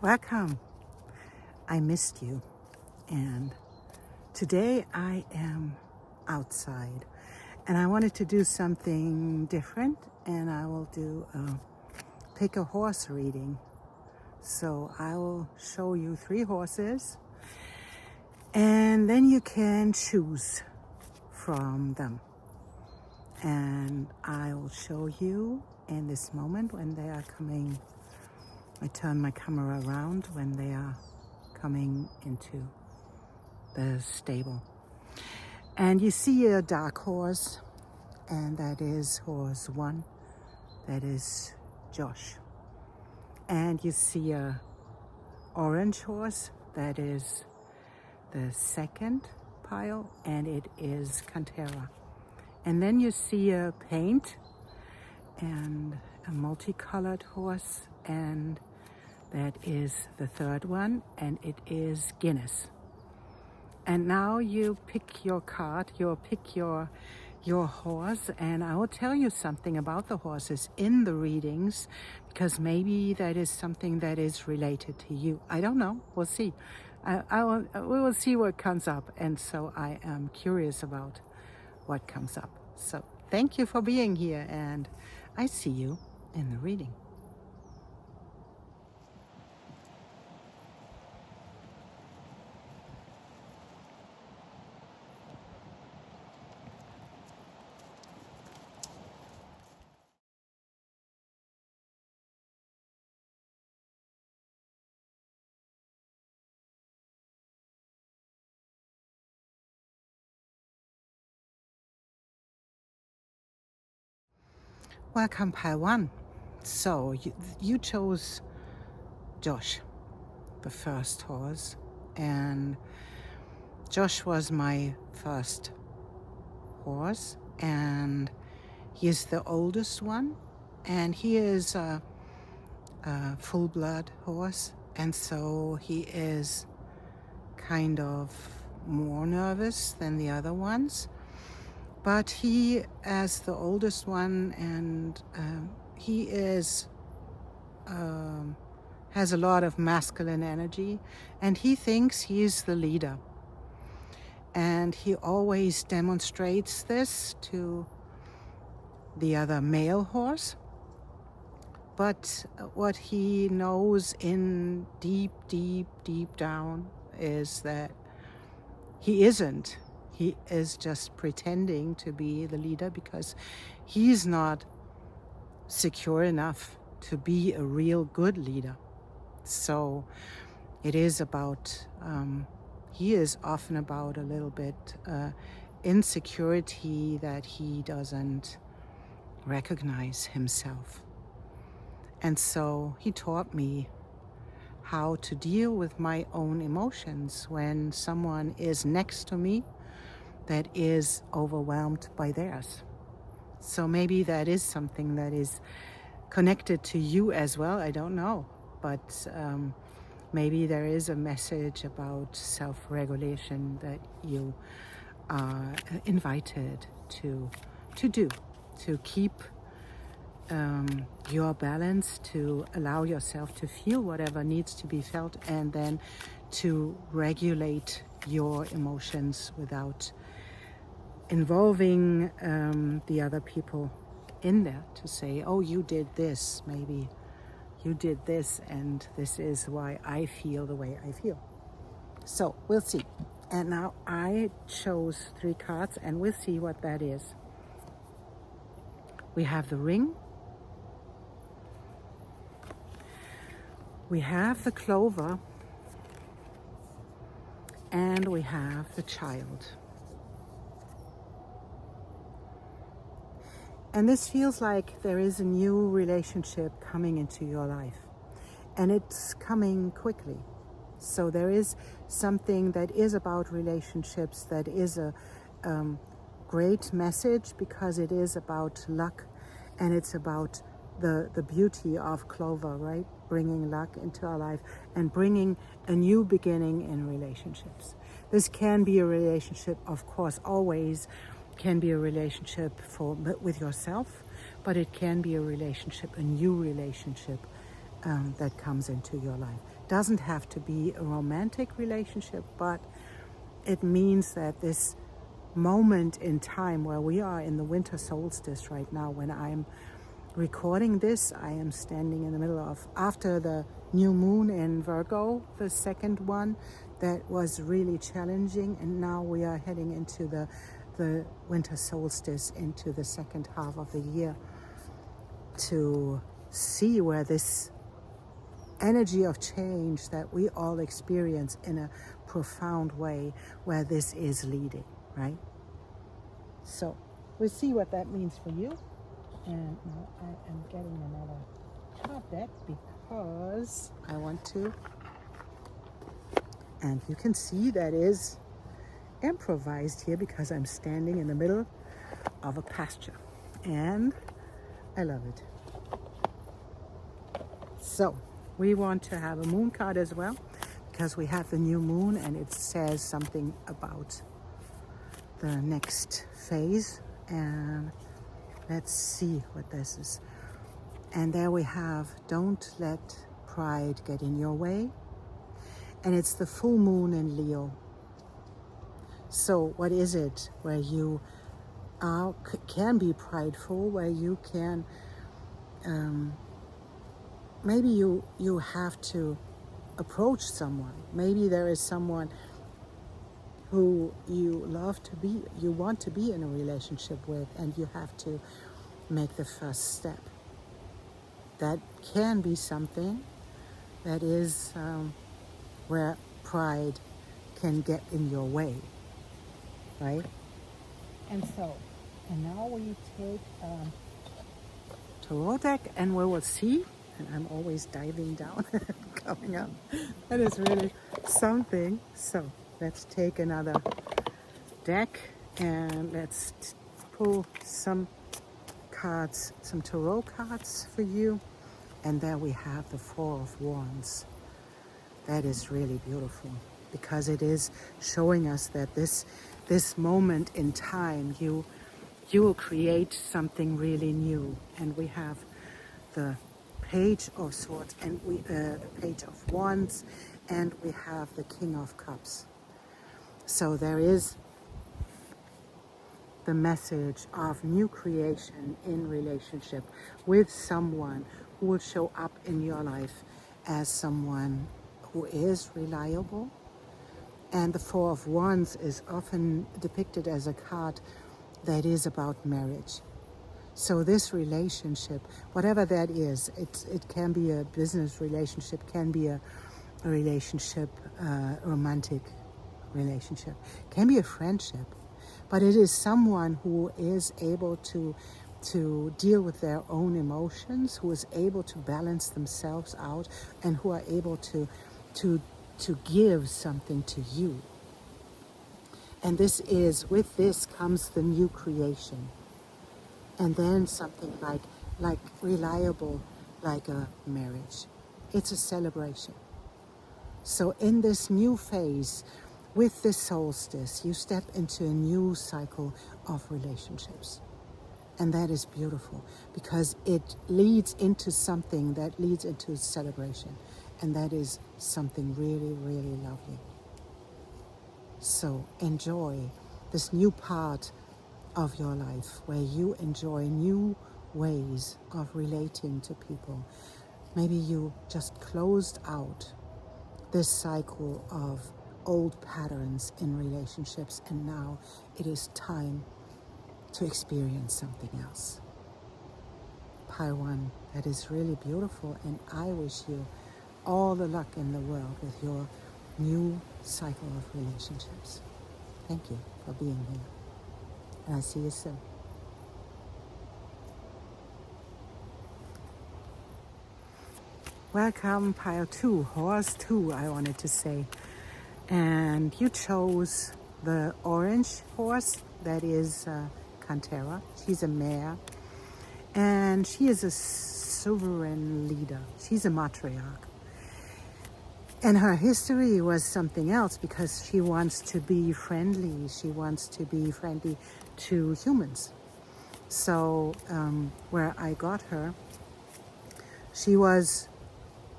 Welcome. I missed you, and today I am outside, and I wanted to do something different, and I will do pick a horse reading. So I will show you 3 horses, and then you can choose from them. And I will show you in this moment when they are coming. I turn my camera around when they are coming into the stable. And you see a dark horse, and that is horse 1. That is Josh. And you see a orange horse, that is the second pile, and it is Cantera. And then you see a paint and a multicolored horse, and that is the third one, and it is Guinness. And now you pick your card, you pick your horse, and I will tell you something about the horses in the readings, because maybe that is something that is related to you. I don't know. We'll see. We will see what comes up, and so I am curious about what comes up. So thank you for being here, and I see you in the reading. Welcome, pile 1. So you chose Josh, the first horse, and Josh was my first horse, and he is the oldest one, and he is a full-blood horse, and so he is kind of more nervous than the other ones. But he, as the oldest one, and he is has a lot of masculine energy, and he thinks he's the leader. And he always demonstrates this to the other male horse. But what he knows in deep down is that he isn't. He is just pretending to be the leader because he's not secure enough to be a real good leader. So it is about, he is often about a little bit insecurity that he doesn't recognize himself. And so he taught me how to deal with my own emotions when someone is next to me that is overwhelmed by theirs. So maybe that is something that is connected to you as well. I don't know. But maybe there is a message about self-regulation that you are invited to do, to keep your balance, to allow yourself to feel whatever needs to be felt, and then to regulate your emotions without involving the other people in there, to say, oh, you did this, maybe you did this, and this is why I feel the way I feel. So we'll see. And now I chose 3 cards, and we'll see what that is. We have the ring, we have the clover, and we have the child. And this feels like there is a new relationship coming into your life, and it's coming quickly. So there is something that is about relationships that is a great message, because it is about luck, and it's about the beauty of clover, right? Bringing luck into our life and bringing a new beginning in relationships. This can be a relationship, of course, always can be a relationship with yourself, but it can be a relationship, a new relationship that comes into your life. Doesn't have to be a romantic relationship, but it means that this moment in time where we are in the winter solstice right now, when I'm recording this, I am standing in the middle of, after the new moon in Virgo, the second one, that was really challenging, and now we are heading into the winter solstice, into the second half of the year, to see where this energy of change that we all experience in a profound way, where this is leading, right? So we'll see what that means for you. And now I am getting another card deck because I want to, and you can see that is improvised here because I'm standing in the middle of a pasture, and I love it. So we want to have a moon card as well, because we have the new moon and it says something about the next phase. And let's see what this is. And there we have, don't let pride get in your way. And it's the full moon in Leo. So what is it where you can be prideful, where you can, maybe you have to approach someone. Maybe there is someone who you want to be in a relationship with, and you have to make the first step. That can be something that is where pride can get in your way, right? And now we take tarot deck, and we will see. And I'm always diving down, coming up. That is really something. So let's take another deck and let's pull some cards, some tarot cards for you. And there we have the Four of Wands. That is really beautiful, because it is showing us that this moment in time, you will create something really new. And we have the Page of Swords, and the Page of Wands, and we have the King of Cups. So there is the message of new creation in relationship with someone who will show up in your life as someone who is reliable. And the Four of Wands is often depicted as a card that is about marriage. So this relationship, whatever that is, it can be a business relationship, can be a relationship, romantic relationship, can be a friendship, but it is someone who is able to deal with their own emotions, who is able to balance themselves out, and who are able to give something to you. And with this comes the new creation. And then something like reliable, like a marriage. It's a celebration. So in this new phase, with this solstice, you step into a new cycle of relationships. And that is beautiful, because it leads into something that leads into celebration. And that is something really, really lovely. So enjoy this new part of your life, where you enjoy new ways of relating to people. Maybe you just closed out this cycle of old patterns in relationships, and now it is time to experience something else. Pile one, that is really beautiful, and I wish you all the luck in the world with your new cycle of relationships. Thank you for being here. And I'll see you soon. Welcome, pile 2, horse 2, I wanted to say. And you chose the orange horse, that is Cantera. She's a mare. And she is a sovereign leader. She's a matriarch. And her history was something else, because she wants to be friendly. She wants to be friendly to humans. So where I got her, she was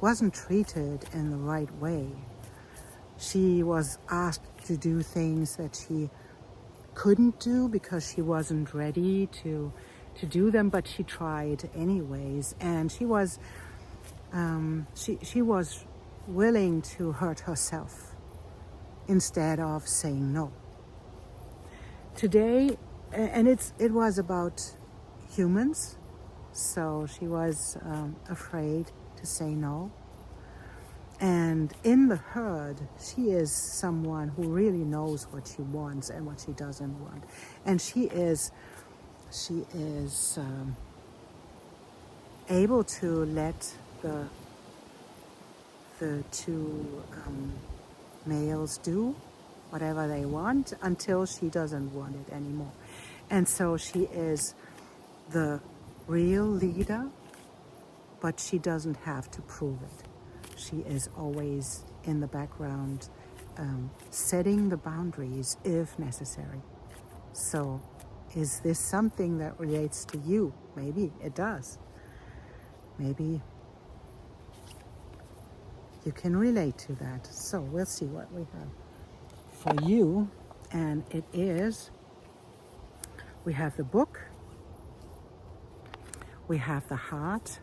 wasn't treated in the right way. She was asked to do things that she couldn't do because she wasn't ready to do them, but she tried anyways, and she was willing to hurt herself instead of saying no. Today, and it was about humans, so she was afraid to say no. And in the herd, she is someone who really knows what she wants and what she doesn't want. And she is able to let the two males do whatever they want until she doesn't want it anymore. And so she is the real leader, but she doesn't have to prove it. She is always in the background, setting the boundaries if necessary. So is this something that relates to you? Maybe it does. Maybe you can relate to that. So we'll see what we have for you. And it is, we have the book, we have the heart,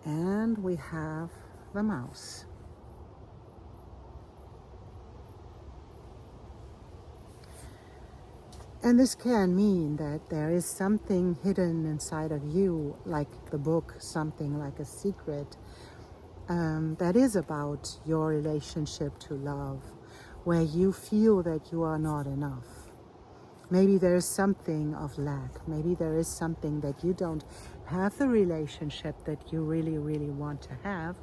and we have the mouse. And this can mean that there is something hidden inside of you, like the book, something like a secret, that is about your relationship to love, where you feel that you are not enough. Maybe there is something of lack. Maybe there is something that you don't have the relationship that you really, really want to have,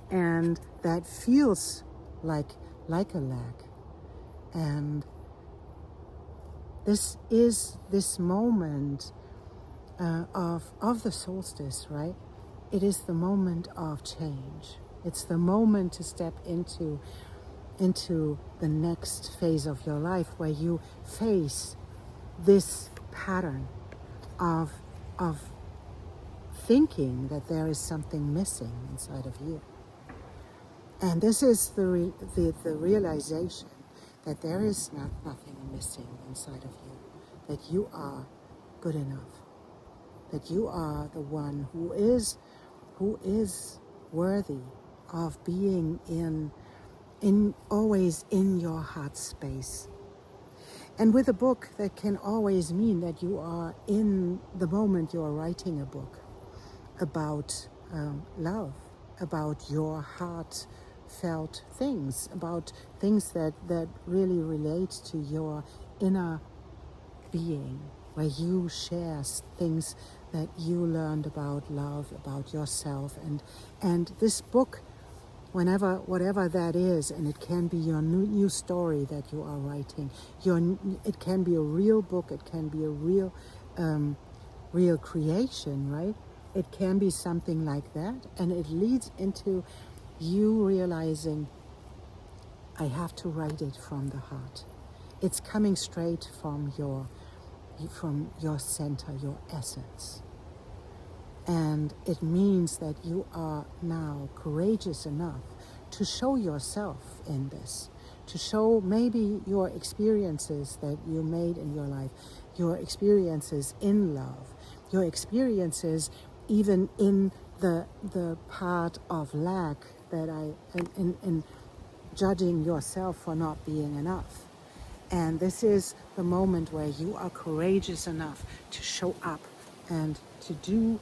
and that feels like a lack. And this is this moment of the solstice, right? It is the moment of change. It's the moment to step into the next phase of your life, where you face this pattern of thinking that there is something missing inside of you. And this is the realization that there is nothing missing inside of you, that you are good enough, that you are the one who is worthy of being in always in your heart space. And with a book, that can always mean that you are in the moment you are writing a book about love, about your heartfelt things, about things that really relate to your inner being, where you share things that you learned about love, about yourself, and this book, whatever that is, and it can be your new story that you are writing. It can be a real book. It can be a real creation, right? It can be something like that, and it leads into you realizing, I have to write it from the heart. It's coming straight from your center, your essence. And it means that you are now courageous enough to show yourself in this, to show maybe your experiences that you made in your life, your experiences in love, your experiences even in the part of lack that in judging yourself for not being enough. And this is the moment where you are courageous enough to show up and to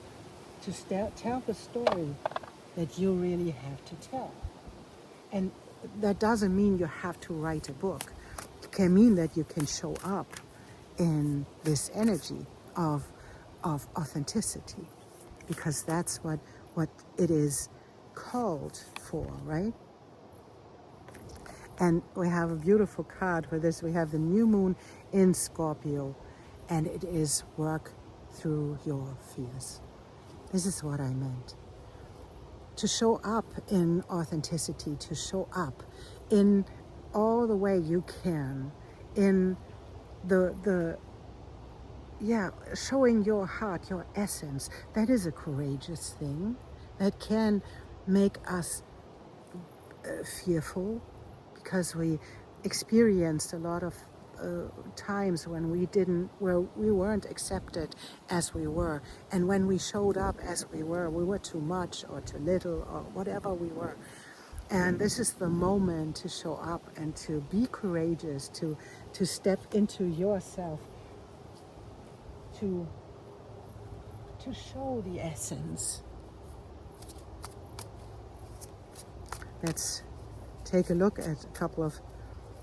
tell the story that you really have to tell. And that doesn't mean you have to write a book. It can mean that you can show up in this energy of authenticity, because that's what it is called for, right? And we have a beautiful card for this. We have the new moon in Scorpio, and it is work through your fears. This is what I meant. To show up in authenticity, to show up in all the way you can, in showing your heart, your essence. That is a courageous thing. That can make us fearful, because we experienced a lot of times when we weren't accepted as we were, and when we showed up as we were too much or too little or whatever we were. And this is the moment to show up and to be courageous, to step into yourself, to show the essence. Let's take a look at a couple of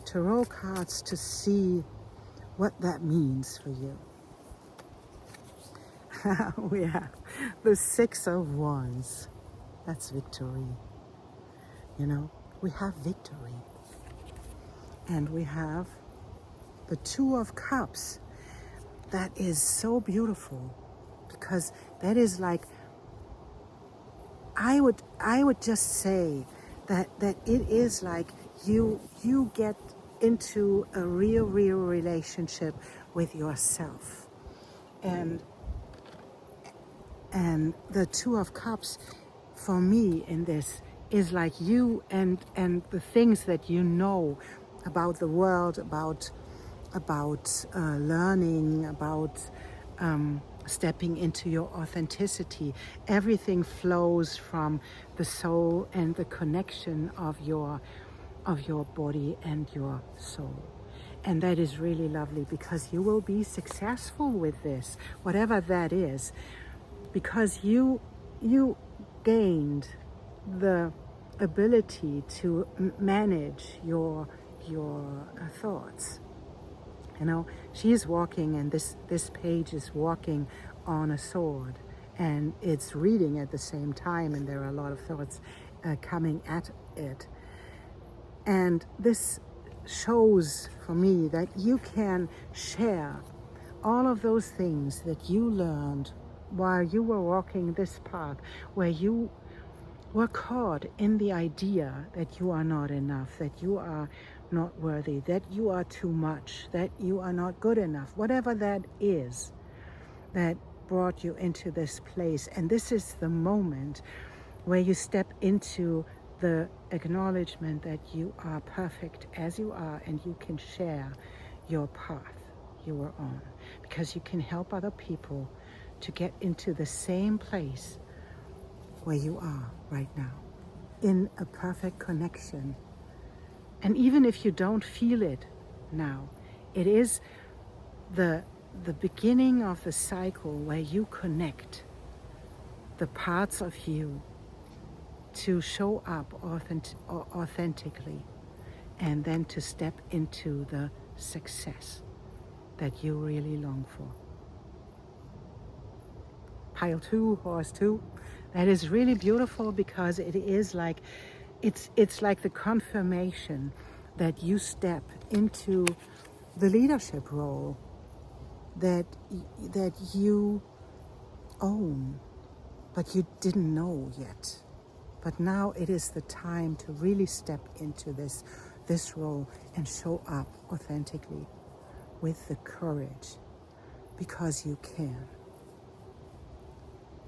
tarot cards to see what that means for you. We have the Six of Wands. That's victory. You know, we have victory. And we have the Two of Cups. That is so beautiful, because that is like, I would just say that it is like you get into a real relationship with yourself. And the Two of Cups for me in this is like you and the things that you know about the world, about learning, about stepping into your authenticity. Everything flows from the soul and the connection of your body and your soul. And that is really lovely, because you will be successful with this, whatever that is, because you gained the ability to manage your thoughts. You know, she is walking, and this page is walking on a sword, and it's reading at the same time, and there are a lot of thoughts coming at it. And this shows for me that you can share all of those things that you learned while you were walking this path, where you were caught in the idea that you are not enough, that you are not worthy, that you are too much, that you are not good enough, whatever that is that brought you into this place. And this is the moment where you step into the acknowledgement that you are perfect as you are, and you can share your path you are on, because you can help other people to get into the same place where you are right now, in a perfect connection. And even if you don't feel it now, it is the beginning of the cycle where you connect the parts of you to show up authentically, and then to step into the success that you really long for. Pile 2, Horse 2. That is really beautiful, because it is like, it's like the confirmation that you step into the leadership role that you own, but you didn't know yet. But now it is the time to really step into this role and show up authentically with the courage, because you can.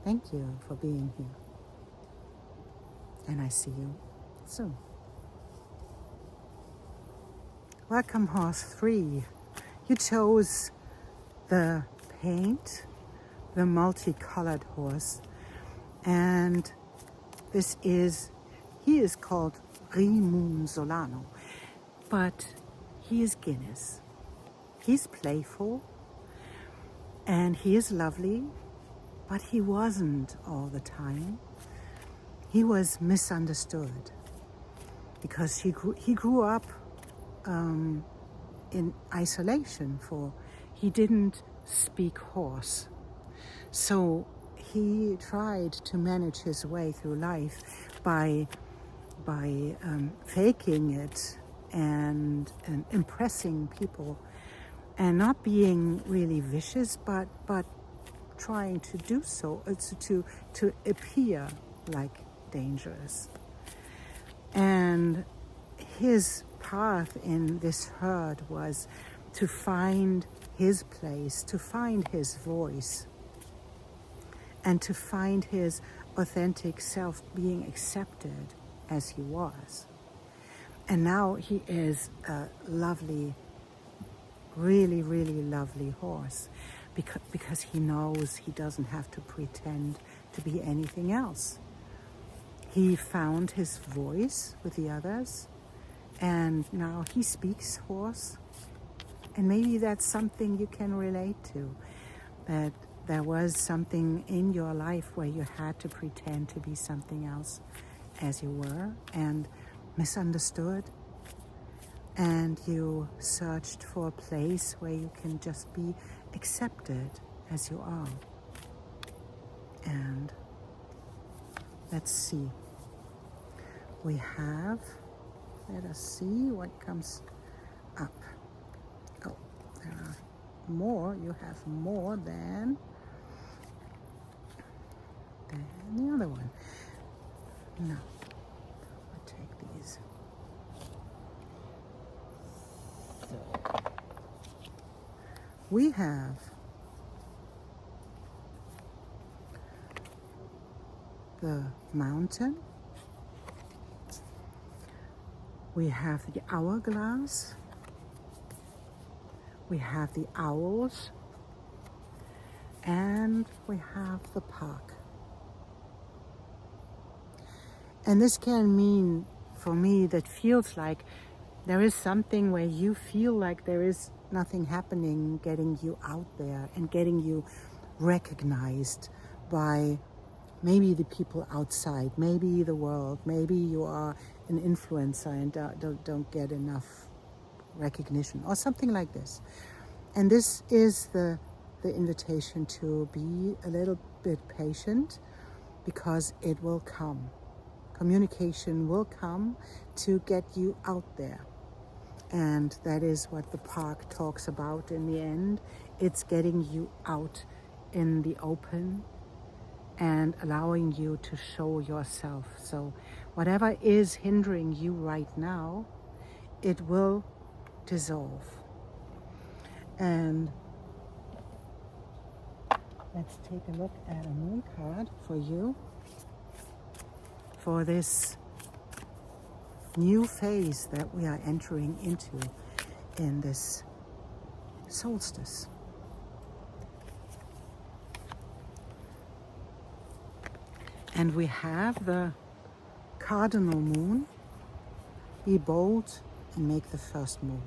Thank you for being here. And I see you soon. Welcome, Horse 3. You chose the paint, the multicolored horse. And he is called Rimun Solano, but he is Guinness. He's playful, and he is lovely, but he wasn't all the time. He was misunderstood, because he grew up in isolation, for he didn't speak horse. So he tried to manage his way through life by faking it and impressing people, and not being really vicious, but trying to do so, to appear like dangerous. And his path in this herd was to find his place, to find his voice, and to find his authentic self being accepted as he was. And now he is a lovely, really, really lovely horse because he knows he doesn't have to pretend to be anything else. He found his voice with the others, and now he speaks horse. And maybe that's something you can relate to, that there was something in your life where you had to pretend to be something else as you were and misunderstood, and you searched for a place where you can just be accepted as you are. And let's see. We have, let us see what comes up. Oh, there are more. You have more than the other one. No, I'll take these. So, we have the mountain. We have the hourglass. We have the owls. And we have the park. And this can mean, for me, that feels like there is something where you feel like there is nothing happening, getting you out there and getting you recognized by maybe the people outside, maybe the world, maybe you are an influencer and don't get enough recognition or something like this. And this is the invitation to be a little bit patient, because it will come. Communication will come to get you out there. And that is what the park talks about in the end. It's getting you out in the open and allowing you to show yourself. So whatever is hindering you right now, it will dissolve. And let's take a look at a moon card for you for this new phase that we are entering into in this solstice. And we have the cardinal moon. Be bold and make the first move.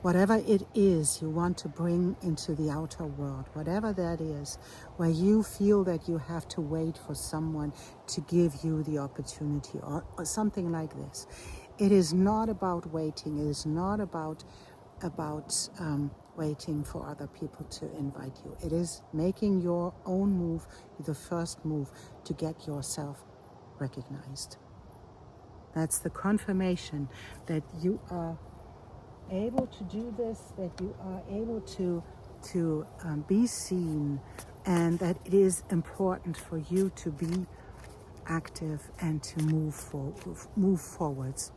Whatever it is you want to bring into the outer world, whatever that is, where you feel that you have to wait for someone to give you the opportunity or something like this. It is not about waiting. It is not about waiting for other people to invite you. It is making your own move, the first move, to get yourself recognized. That's the confirmation that you are able to do this, that you are able to be seen, and that it is important for you to be active and to move forwards,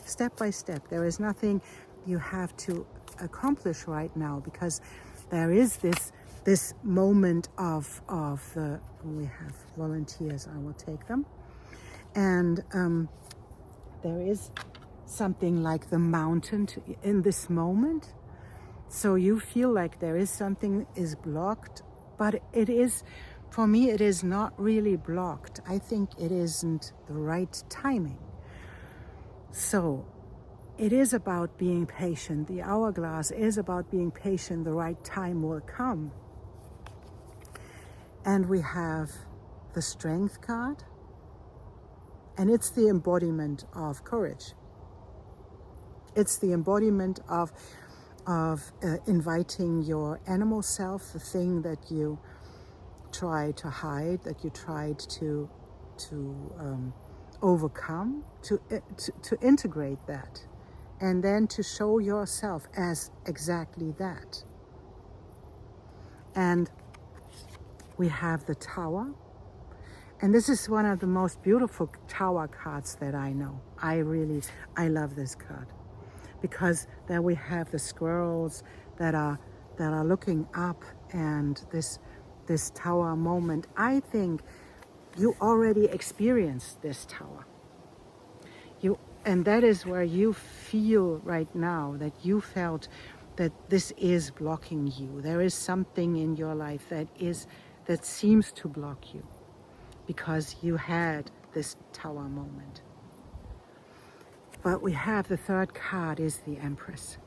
step by step. There is nothing you have to accomplish right now, because there is this moment of the. We have volunteers. I will take them, and there is something like the mountain in this moment. So you feel like there is something is blocked, but it is, for me, it is not really blocked. I think it isn't the right timing. So it is about being patient. The hourglass is about being patient. The right time will come. And we have the strength card, and it's the embodiment of courage. It's the embodiment of inviting your animal self, the thing that you tried to hide, that you tried to overcome, to integrate that, and then to show yourself as exactly that. And we have the Tower. And this is one of the most beautiful Tower cards that I know. I love this card, because there we have the squirrels that are looking up, and this this tower moment, I think you already experienced this tower. And that is where you feel right now that you felt that this is blocking you. There is something in your life that seems to block you because you had this tower moment. But we have the third card is the Empress.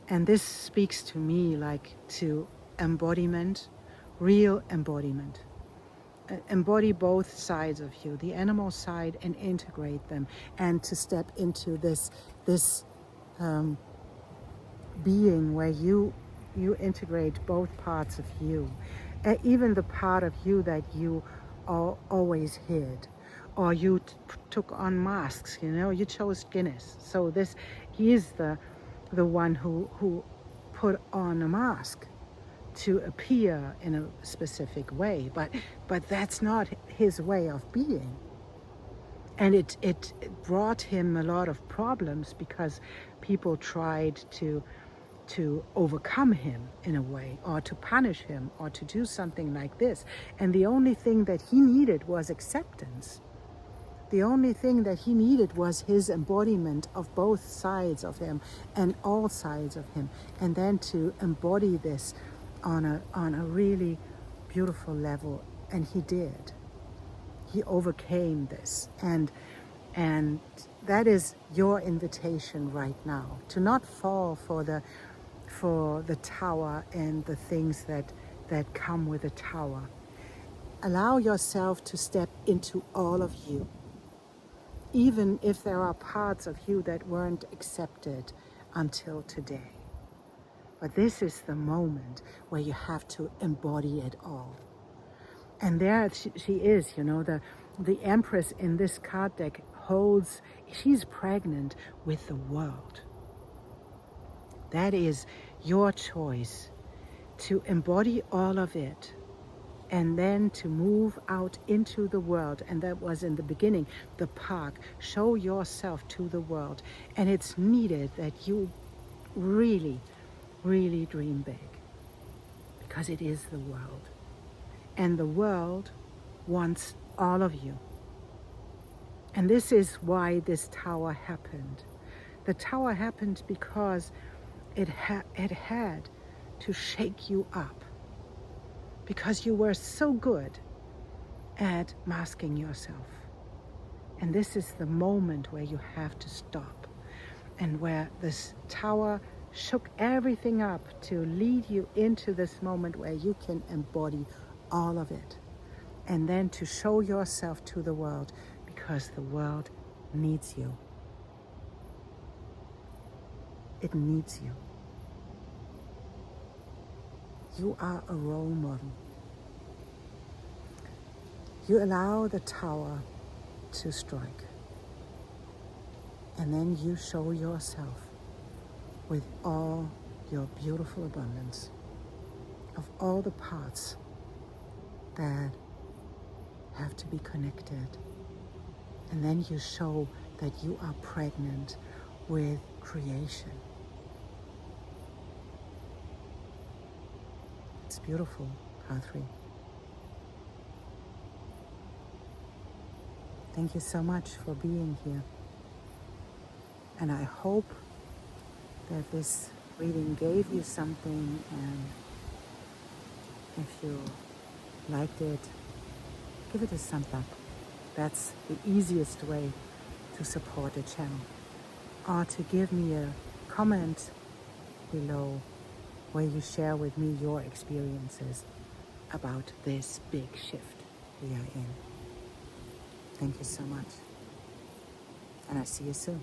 And this speaks to me like to embodiment, real embodiment. Embody both sides of you, the animal side, and integrate them, and to step into this being where you integrate both parts of you, even the part of you that you always hid, or you took on masks. You chose Guinness. So he is the one who put on a mask to appear in a specific way, but that's not his way of being. And it brought him a lot of problems because people tried to overcome him in a way, or to punish him, or to do something like this. And the only thing that he needed was acceptance. The only thing that he needed was his embodiment of both sides of him and all sides of him, and then to embody this on a really beautiful level. And he did. He overcame this, and that is your invitation right now, to not fall for the tower and the things that come with a tower. Allow yourself to step into all of you, even if there are parts of you that weren't accepted until today. But this is the moment where you have to embody it all. And there she is, the Empress in this card deck she's pregnant with the world. That is your choice, to embody all of it and then to move out into the world. And that was in the beginning, the park. Show yourself to the world. And it's needed that you really, really dream big, because it is the world. And the world wants all of you. And this is why this tower happened. The tower happened because it had to shake you up, because you were so good at masking yourself. And this is the moment where you have to stop, and where this tower shook everything up to lead you into this moment where you can embody all of it, and then to show yourself to the world, because the world needs you. It needs you. You are a role model. You allow the tower to strike, and then you show yourself with all your beautiful abundance of all the parts that have to be connected. And then you show that you are pregnant with creation. It's beautiful, card 3. Thank you so much for being here. And I hope that this reading gave you something, and if you liked it, give it a thumbs up. That's the easiest way to support the channel. Or to give me a comment below where you share with me your experiences about this big shift we are in. Thank you so much. And I see you soon.